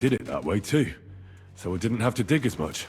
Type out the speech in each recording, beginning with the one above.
did it that way too, so I didn't have to dig as much.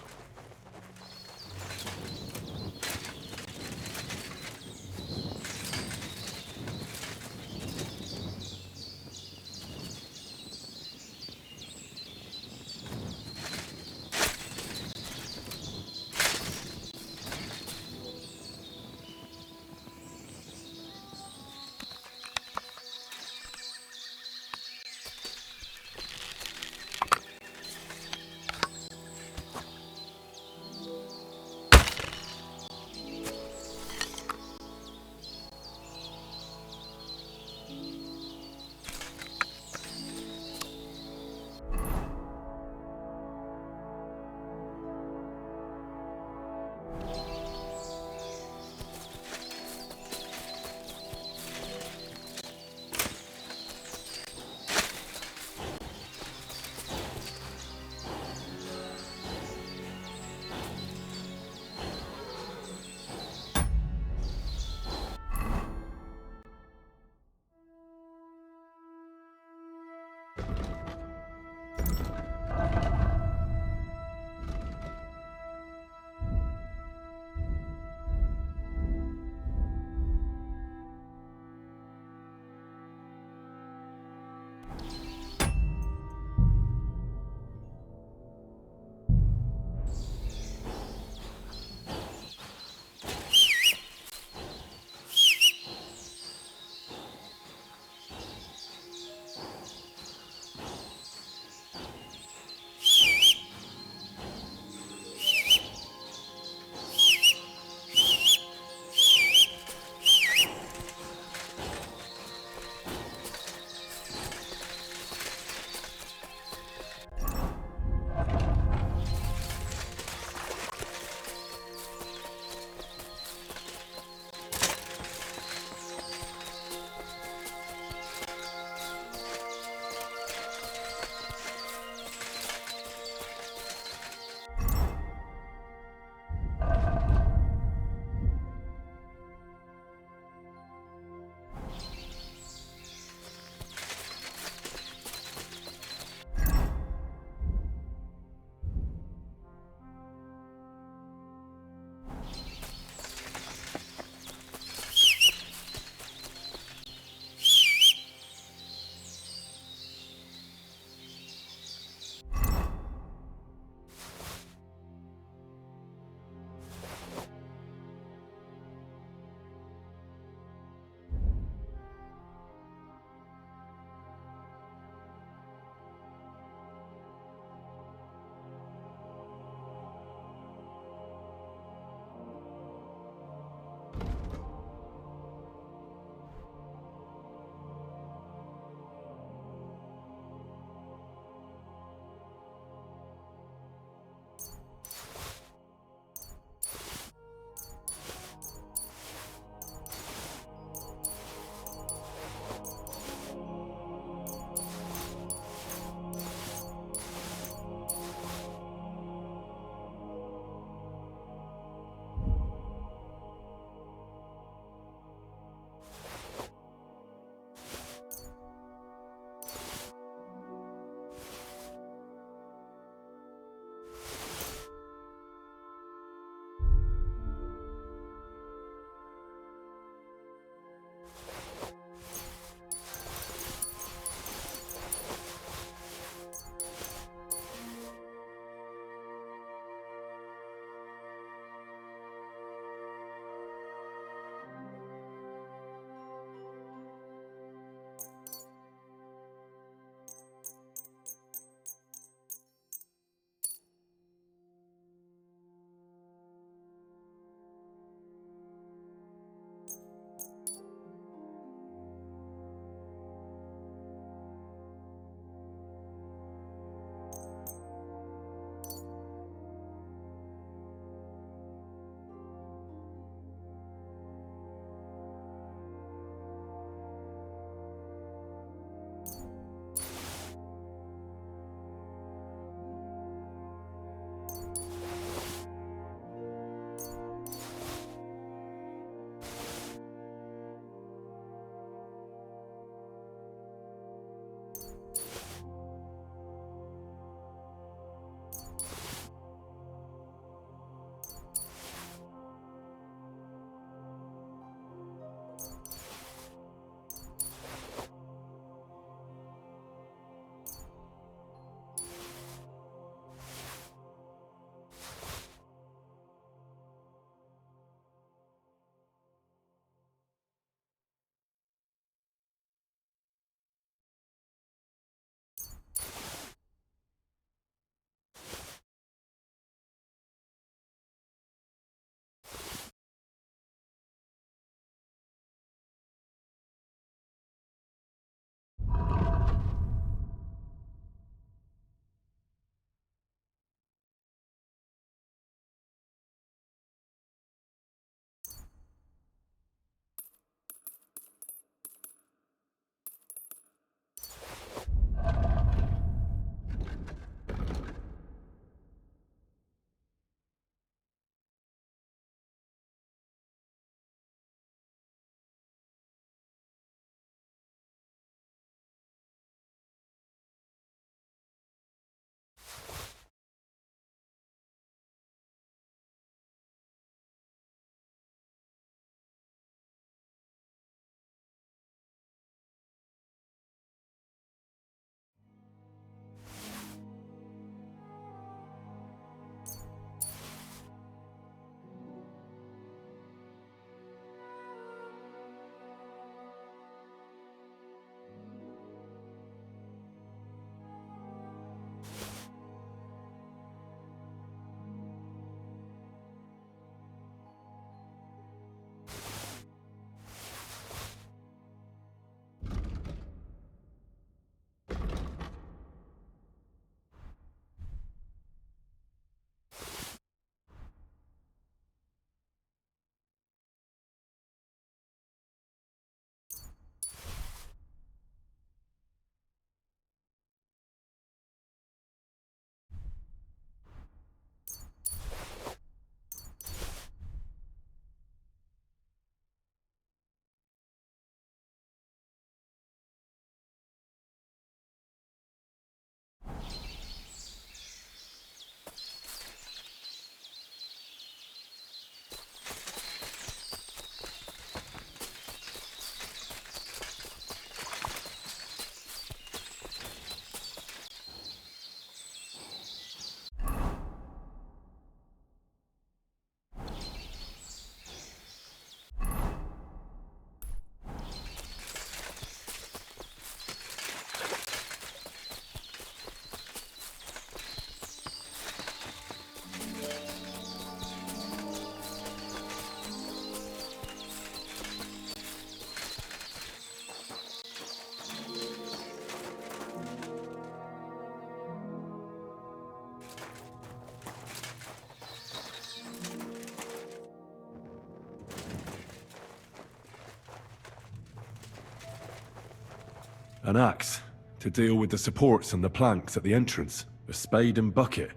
An axe, to deal with the supports and the planks at the entrance. A spade and bucket,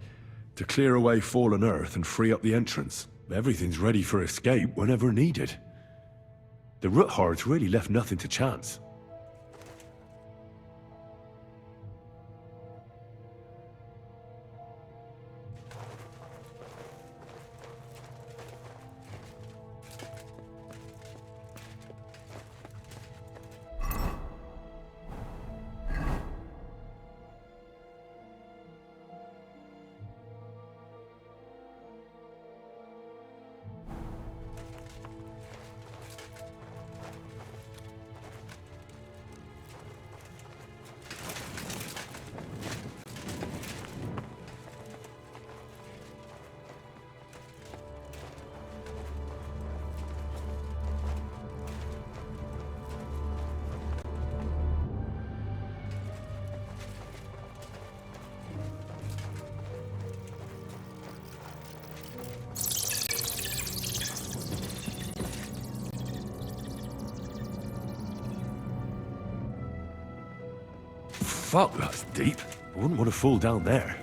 to clear away fallen earth and free up the entrance. Everything's ready for escape whenever needed. The root hordes really left nothing to chance. Fuck, that's deep. I wouldn't want to fall down there.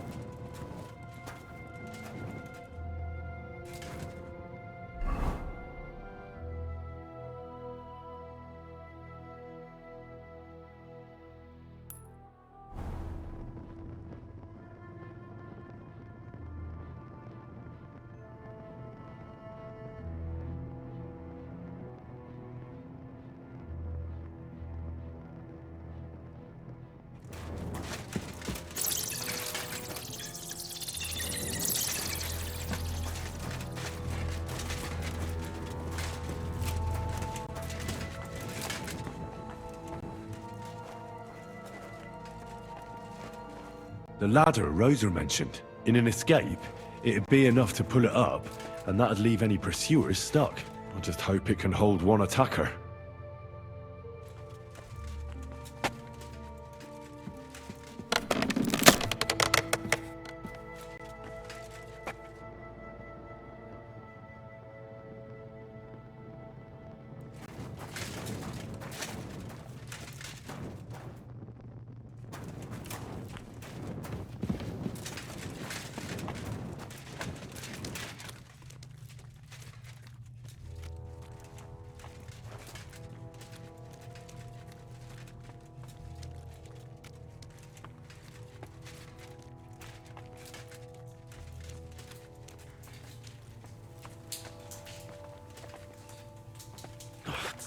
The ladder Rosa mentioned. In an escape, it'd be enough to pull it up, and that'd leave any pursuers stuck. I just hope it can hold one attacker.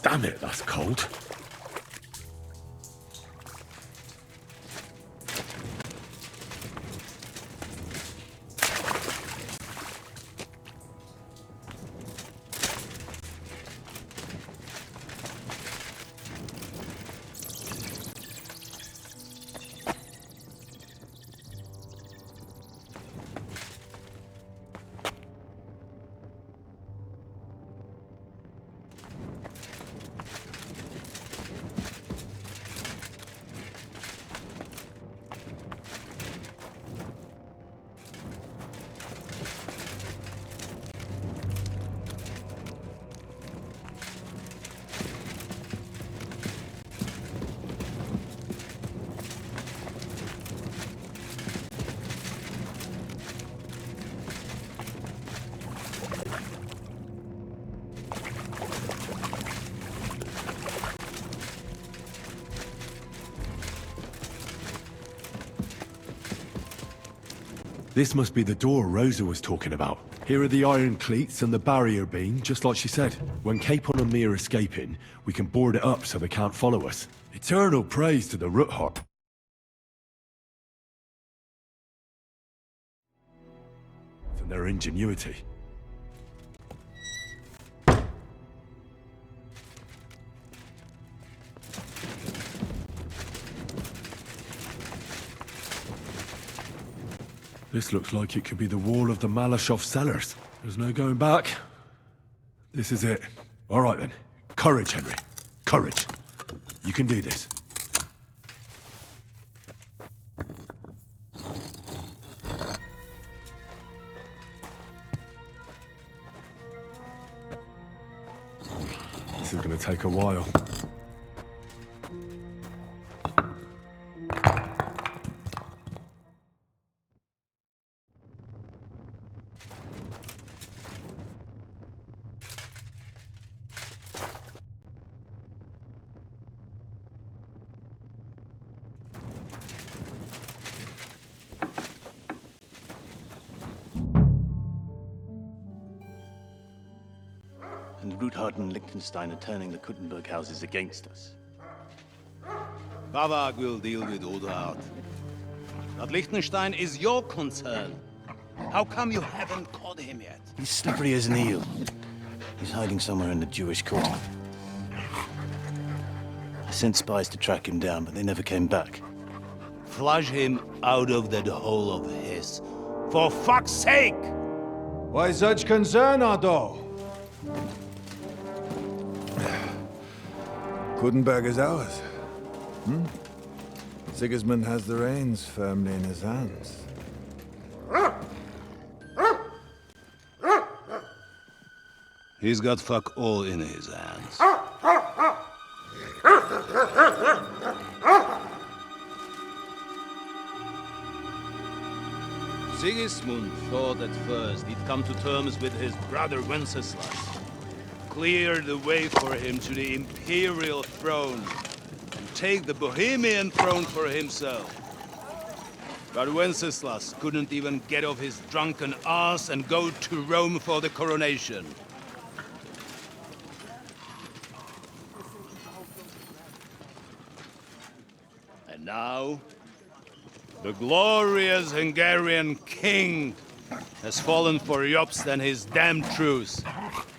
Damn it, that's cold. This must be the door Rosa was talking about. Here are the iron cleats and the barrier beam, just like she said. When Capon and me are escaping, we can board it up so they can't follow us. Eternal praise to the root horde and their ingenuity. This looks like it could be the wall of the Malashov cellars. There's no going back. This is it. All right then. Courage, Henry. Courage. You can do this. This is going to take a while. and Ruthard and Liechtenstein are turning the Kuttenberg houses against us. Bavag will deal with Odard. But Liechtenstein is your concern. How come you haven't caught him yet? He's slippery as an eel. He's hiding somewhere in the Jewish quarter. I sent spies to track him down, but they never came back. Flush him out of that hole of his. For fuck's sake! Why such concern, Otto? Kuttenberg is ours. Sigismund has the reins firmly in his hands. He's got fuck all in his hands. Sigismund thought at first he'd come to terms with his brother Wenceslas, clear the way for him to the imperial throne, and take the Bohemian throne for himself. But Wenceslas couldn't even get off his drunken ass and go to Rome for the coronation. And now, the glorious Hungarian king has fallen for Jobst and his damn truce.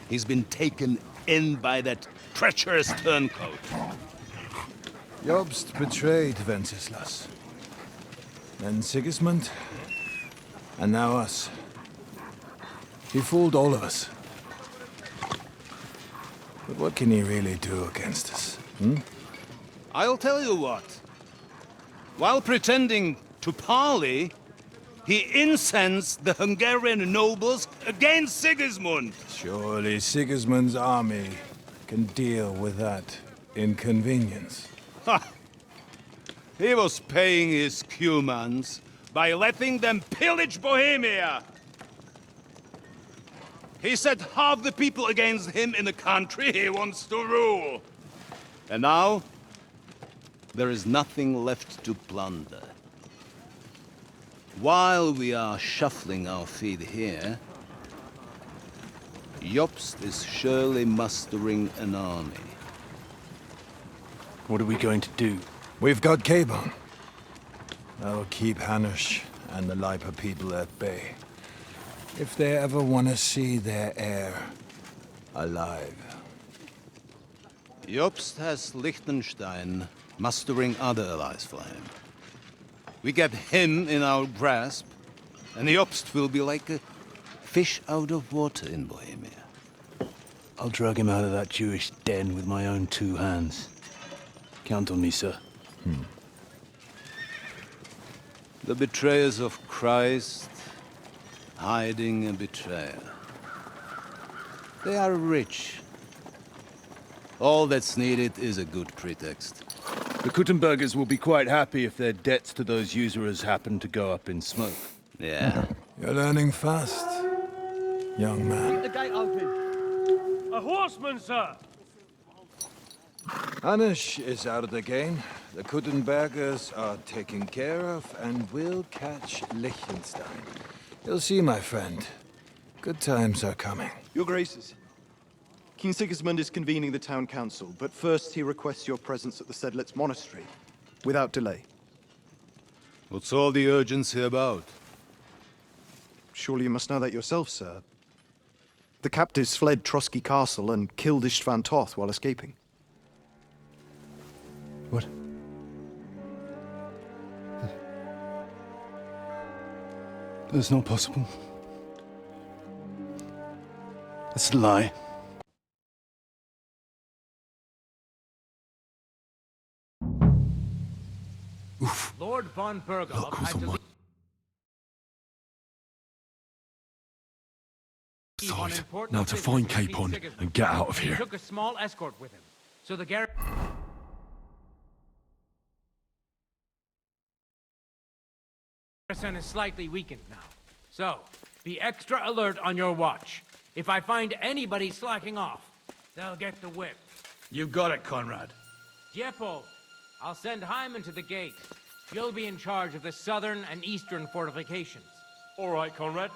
He's been taken in by that treacherous turncoat. Jobst betrayed Wenceslas. Then Sigismund, and now us. He fooled all of us. But what can he really do against us, I'll tell you what. While pretending to parley, he incensed the Hungarian nobles against Sigismund. Surely Sigismund's army can deal with that inconvenience. Ha! He was paying his Cumans by letting them pillage Bohemia. He set half the people against him in the country he wants to rule. And now, there is nothing left to plunder. While we are shuffling our feet here, Jobst is surely mustering an army. What are we going to do? We've got Cabon. That'll keep Hanush and the Lipa people at bay. If they ever want to see their heir alive. Jobst has Liechtenstein mustering other allies for him. We get him in our grasp, and Jobst will be like a fish out of water in Bohemia. I'll drag him out of that Jewish den with my own two hands. Count on me, sir. The betrayers of Christ, hiding a betrayer. They are rich. All that's needed is a good pretext. The Kuttenbergers will be quite happy if their debts to those usurers happen to go up in smoke. Yeah. You're learning fast, young man. The gate open. A horseman, sir! Hanush is out of the game. The Kuttenbergers are taken care of, and we'll catch Liechtenstein. You'll see, my friend. Good times are coming. Your Graces, King Sigismund is convening the town council, but first he requests your presence at the Sedlitz monastery, without delay. What's all the urgency about? Surely you must know that yourself, sir. The captives fled Trotsky Castle and killed Istvan Toth while escaping. What? That's not possible. That's a lie. Lord von Berghoff had to leave on important Now to business find with King Capon Sigismund. and get out of He here. took a small escort with him, so the garrison is slightly weakened now. So, be extra alert on your watch. If I find anybody slacking off, they'll get the whip. You got it, Conrad. Diepo, I'll send Hyman to the gate. You'll be in charge of the southern and eastern fortifications. All right, Conrad.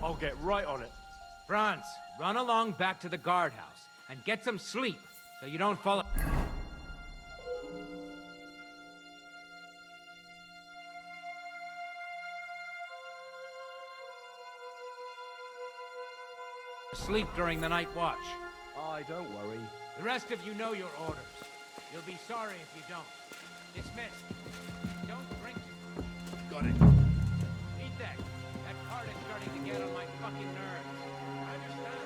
I'll get right on it. Franz, run along back to the guardhouse and get some sleep so you don't fall asleep during the night watch. Aye, don't worry. The rest of you know your orders. You'll be sorry if you don't. Dismissed. Don't drink. Got it. Eat that. That card is starting to get on my fucking nerves. Understand?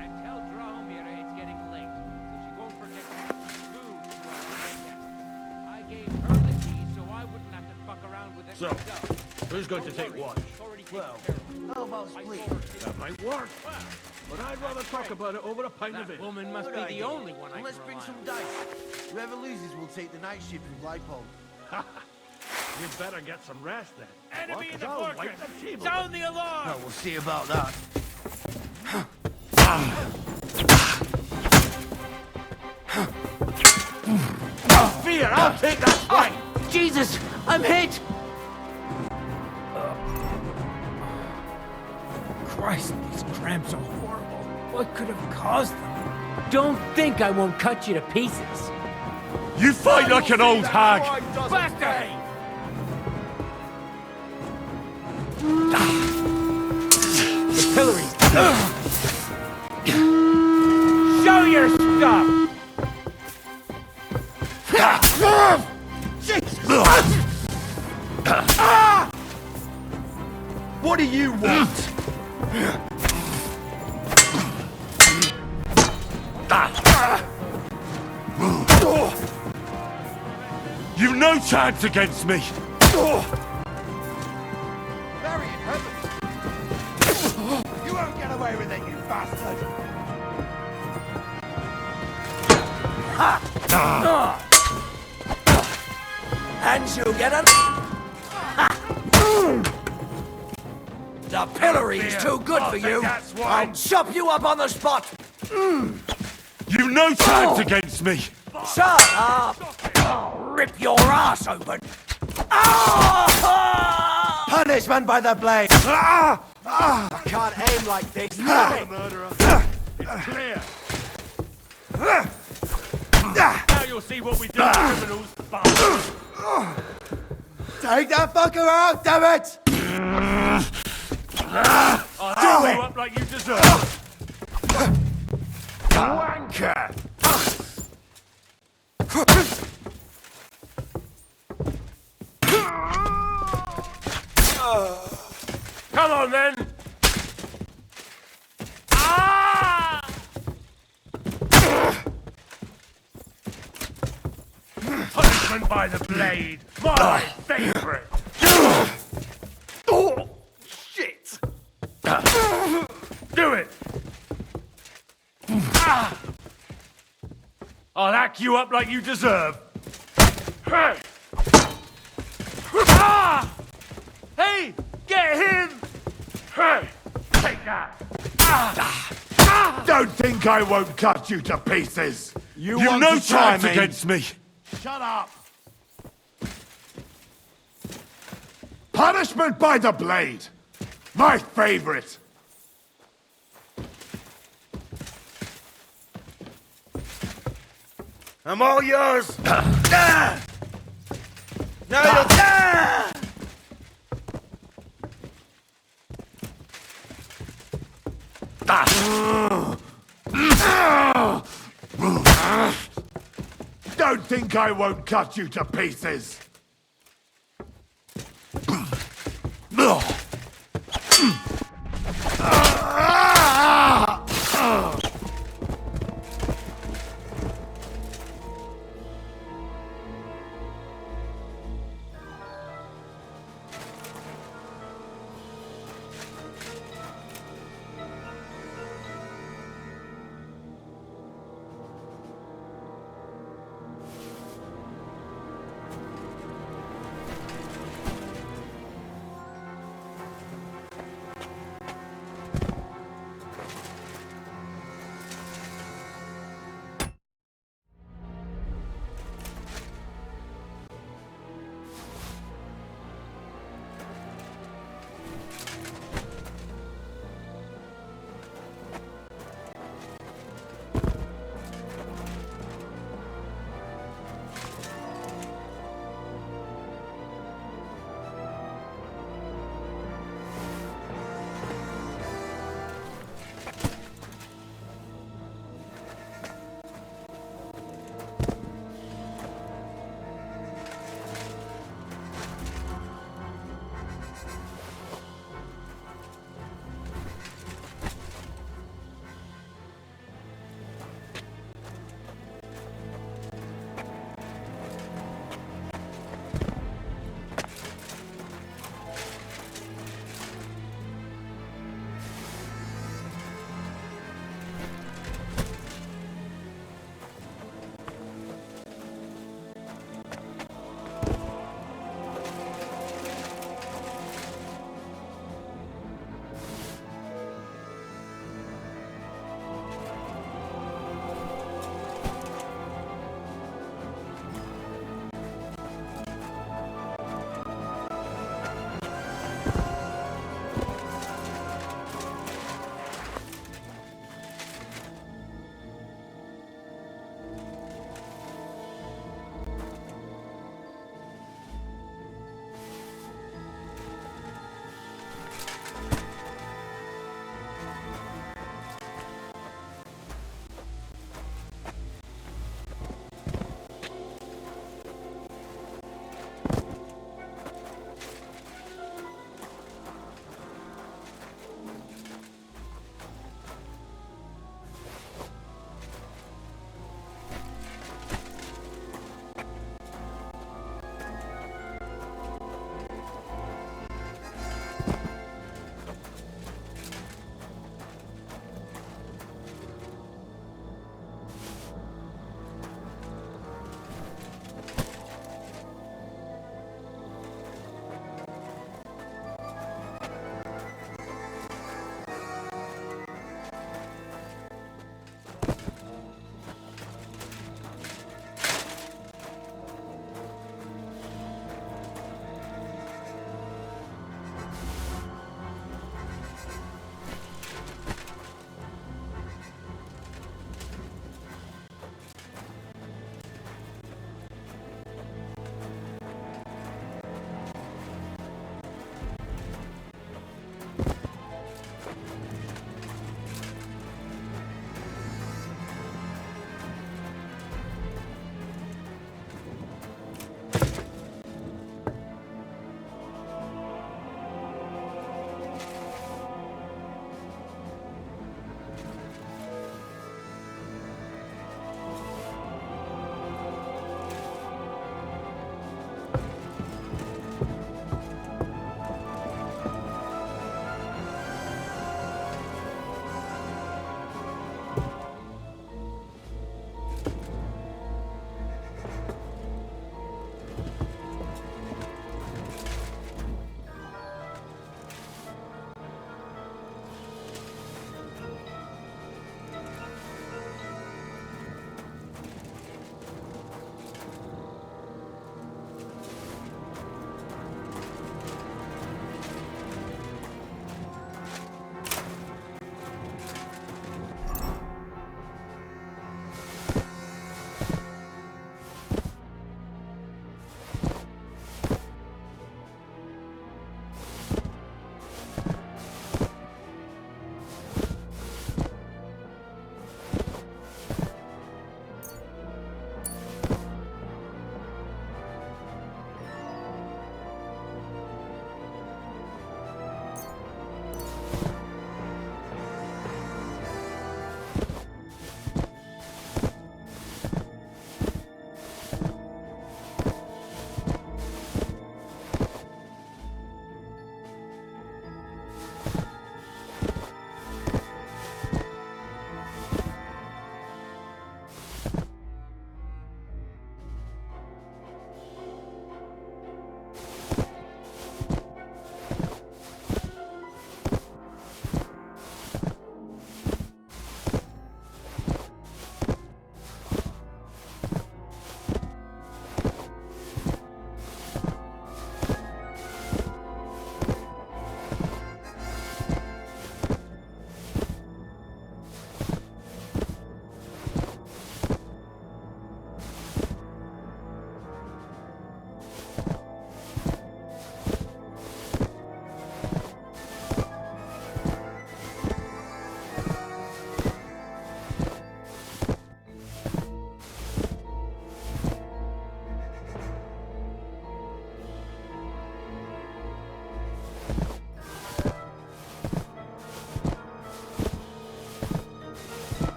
And tell Drahomira it's getting late, so she won't forget food to our guest. I gave her the key so I wouldn't have to fuck around with it So, myself. who's going to take watch? Well, How about split? That might work. But I'd rather talk about it over a pint of that it. woman must Good be the idea. only one I Let's can bring rely some on. dice. Whoever loses will take the night shift with Lipole. You'd better get some rest then. Enemy in the I'll fortress! wipe the table. Sound the alarm! Oh, we'll see about that. Fear, I'll take that fight! Jesus! I'm hit! Christ, these cramps are horrible. What could have caused them? Don't think I won't cut you to pieces. You fight like an old hag! Bastard! The pillory's show your stuff! What do you want? You've no chance against me! Mary in heaven! You won't get away with it, you bastard! And you'll get it. The pillory's too good for you. I'll chop you up on the spot. You've no chance against me! Shut up! I'll rip your ass open. Ah! Punishment by the blade. I can't aim like this. Murderer. It's clear. Now you'll see what we do to criminals, bastards. Take that fucker out, damn it! I'll do you up like you deserve. Wanker! Come on then! Ah! Punishment by the blade, my favorite. Oh, shit! Do it! Ah! I'll hack you up like you deserve. Hey! Ah! Hey! Get him! Hey! Take that! Ah! Ah! Don't think I won't cut you to pieces! You've want no to try chance me? against me! Shut up! Punishment by the blade! My favorite! I'm all yours! Now you'll die! Don't think I won't cut you to pieces!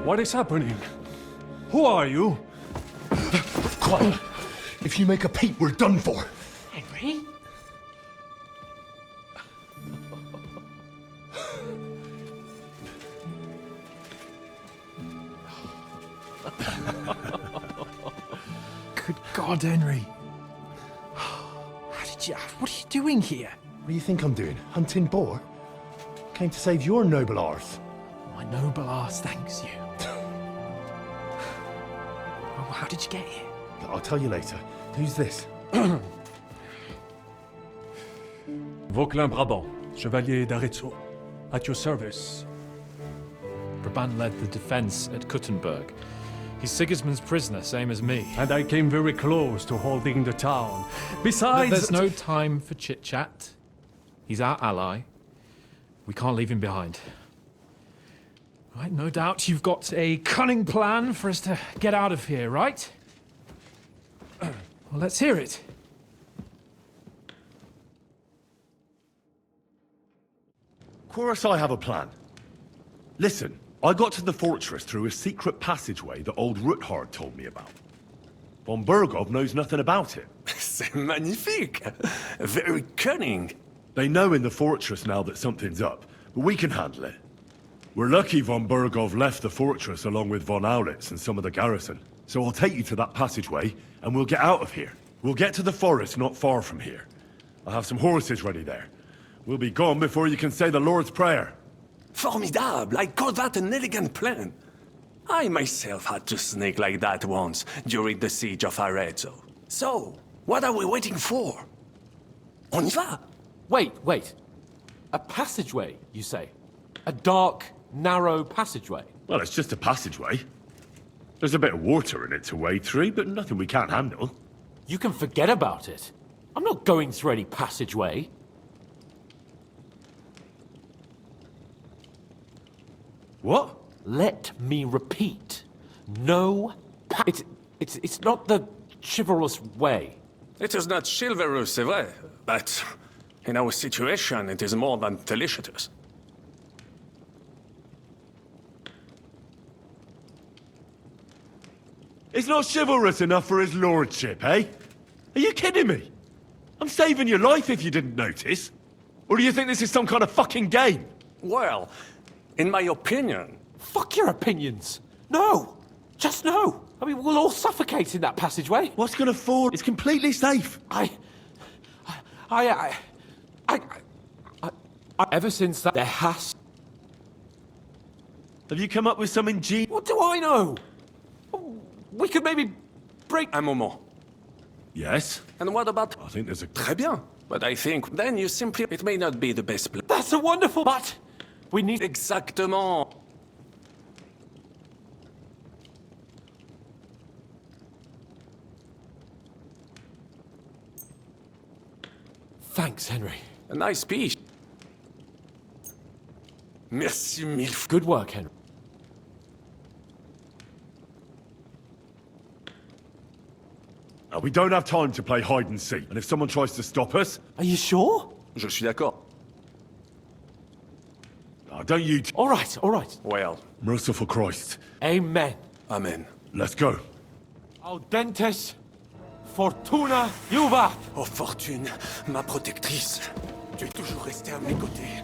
What is happening? Who are you? Quiet. If you make a peep, we're done for. Henry? Good God, Henry. What are you doing here? What do you think I'm doing? Hunting boar? Came to save your noble arse. My noble arse thanks you. Well, how did you get here? I'll tell you later. Who's this? Vauquelin-Brabant, Chevalier d'Arezzo. At your service. Brabant led the defense at Kuttenberg. He's Sigismund's prisoner, same as me. And I came very close to holding the town. Besides... There's no time for chit-chat. He's our ally. We can't leave him behind. Right, no doubt you've got a cunning plan for us to get out of here, right? Well, let's hear it. Of course I have a plan. Listen, I got to the fortress through a secret passageway that old Ruthard told me about. Von Burgov knows nothing about it. C'est magnifique! Very cunning. They know in the fortress now that something's up, but we can handle it. We're lucky von Burgov left the fortress along with von Aulitz and some of the garrison. So I'll take you to that passageway, and we'll get out of here. We'll get to the forest not far from here. I'll have some horses ready there. We'll be gone before you can say the Lord's Prayer. Formidable! I call that an elegant plan. I myself had to sneak like that once during the siege of Arezzo. So, what are we waiting for? On y va! Wait. A passageway, you say? A dark, narrow passageway? Well, it's just a passageway. There's a bit of water in it to wade through, but nothing we can't handle. You can forget about it. I'm not going through any passageway. What? Let me repeat. No It's not the chivalrous way. It is not chivalrous, c'est vrai, but in our situation, it is more than delicious. It's not chivalrous enough for his lordship, eh? Are you kidding me? I'm saving your life if you didn't notice. Or do you think this is some kind of fucking game? Well, in my opinion... Fuck your opinions! No! Just no! I mean, we'll all suffocate in that passageway. What's gonna fall? It's completely safe. Ever since that, there has... Have you come up with some ingenious... What do I know? We could maybe break... Un moment. Yes? And what about... I think there's a... Très bien. But I think then you simply... It may not be the best plan. That's a wonderful... But we need... Exactement. Thanks, Henry. A nice speech. Merci mille fois. Good work, Henry. We don't have time to play hide and seek, and if someone tries to stop us... Are you sure? Je suis d'accord. Don't you... All right. Well. Merciful Christ. Amen. Amen. Let's go. Audentes Fortuna Juva. Oh, Fortune, ma protectrice. Tu es toujours resté à mes côtés.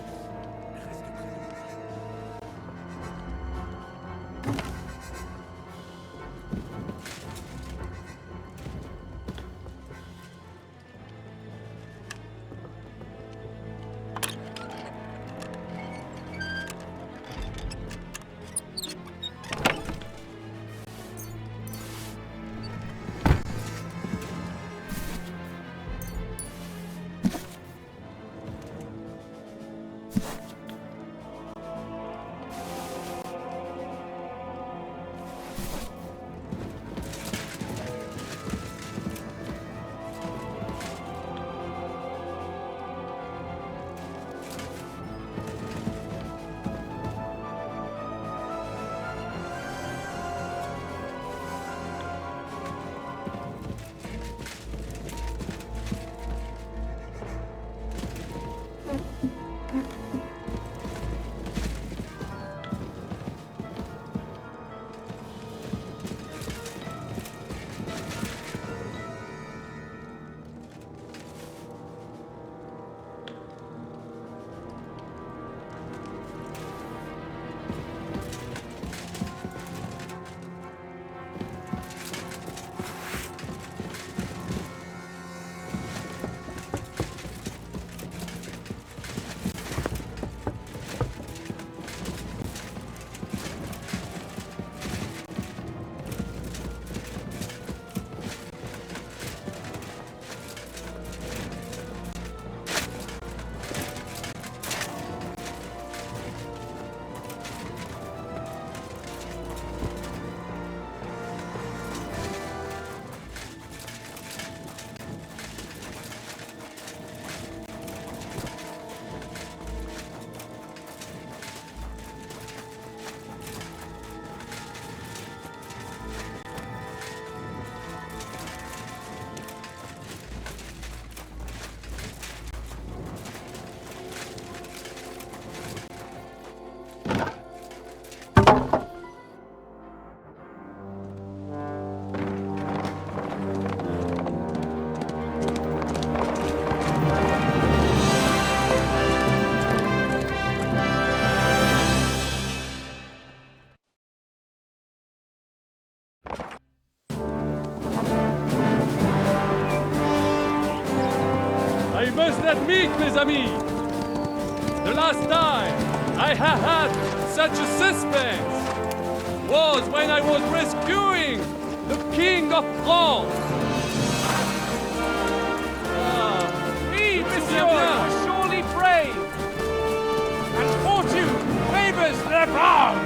I must admit, mes amis, the last time I have had such a suspense. Was when I was rescuing the King of France. Oui, monsieur, you're surely brave. And fortune favors the brave.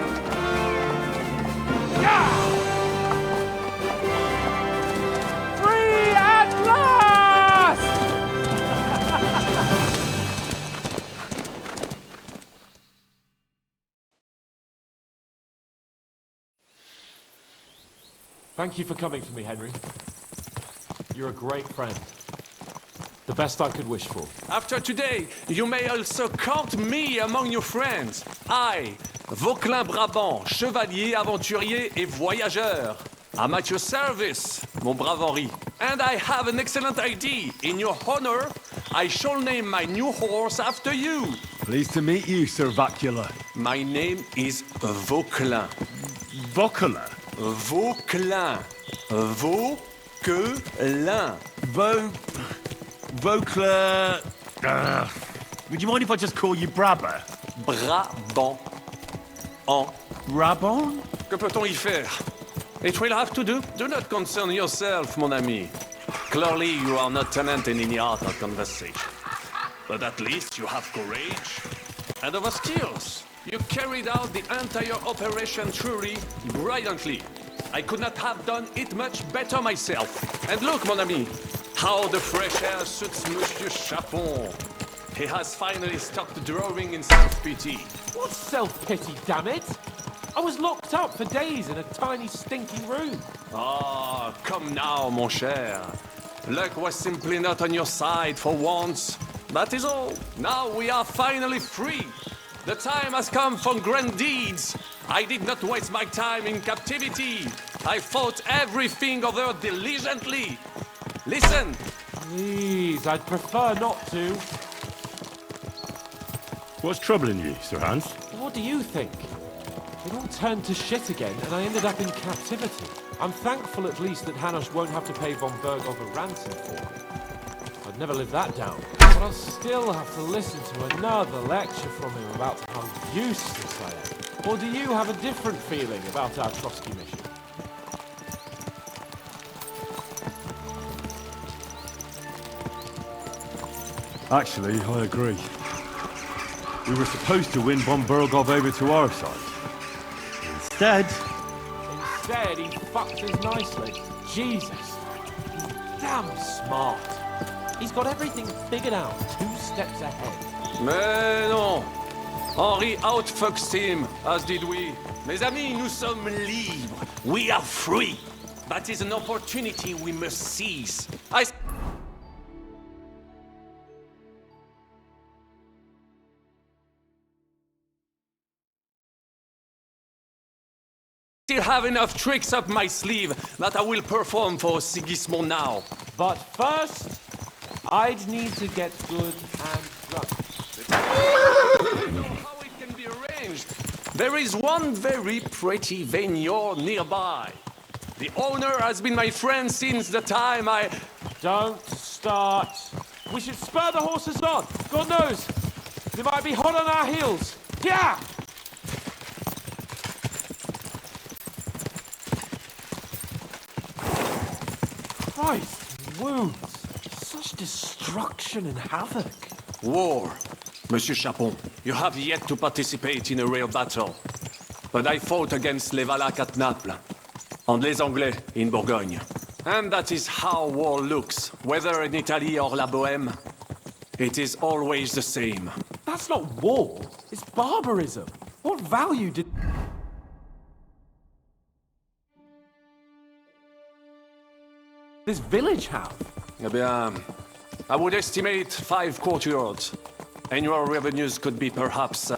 Yeah! Free at last! Thank you for coming for me, Henry. You're a great friend. The best I could wish for. After today, you may also count me among your friends. I, Vauquelin Brabant, chevalier, aventurier et voyageur. I'm at your service, mon brave Henri. And I have an excellent idea. In your honor, I shall name my new horse after you. Pleased to meet you, Sir Vacula. My name is Vauquelin. Vauquelin? Vauquelin. Vauquelin. Vauquelin... would you mind if I just call you Brabber? Brabant. Brabant? Que peut-on y faire? It will have to do. Do not concern yourself, mon ami. Clearly, you are not tenant in any art or conversation. But at least you have courage and other skills. You carried out the entire operation truly brilliantly. I could not have done it much better myself. And look, mon ami, how the fresh air suits Monsieur Chapon. He has finally stopped drawing in self-pity. What self-pity, damn it? I was locked up for days in a tiny, stinking room. Ah, come now, mon cher. Luck was simply not on your side for once. That is all. Now we are finally free. The time has come for grand deeds. I did not waste my time in captivity. I fought everything over diligently. Listen. Please, I'd prefer not to. What's troubling you, Sir Hans? What do you think? It all turned to shit again, and I ended up in captivity. I'm thankful at least that Hanush won't have to pay von Berghoff a ransom for me. I'd never live that down. But I'll still have to listen to another lecture from him about how useless I am. Or do you have a different feeling about our Trotsky mission? Actually, I agree. We were supposed to win von Berghoff over to our side. Instead, he fucked us nicely. Jesus. He's damn smart. He's got everything figured out 2 steps ahead. Mais non. Henri outfoxed him, as did we. Mes amis, nous sommes libres. We are free. That is an opportunity we must seize. I still have enough tricks up my sleeve that I will perform for Sigismund now. But first, I'd need to get good and drunk. How it can be arranged? There is one very pretty vineyard nearby. The owner has been my friend since the time I... Don't start. We should spur the horses on. God knows, they might be hot on our heels. Yeah! Christ, wounds. Such destruction and havoc. War. Monsieur Chapon, you have yet to participate in a real battle. But I fought against les Valaques at Naples, and les Anglais in Bourgogne. And that is how war looks, whether in Italy or La Bohème. It is always the same. That's not war, it's barbarism. What value did... this village have? Eh bien, I would estimate 5 courtyards. Annual revenues could be perhaps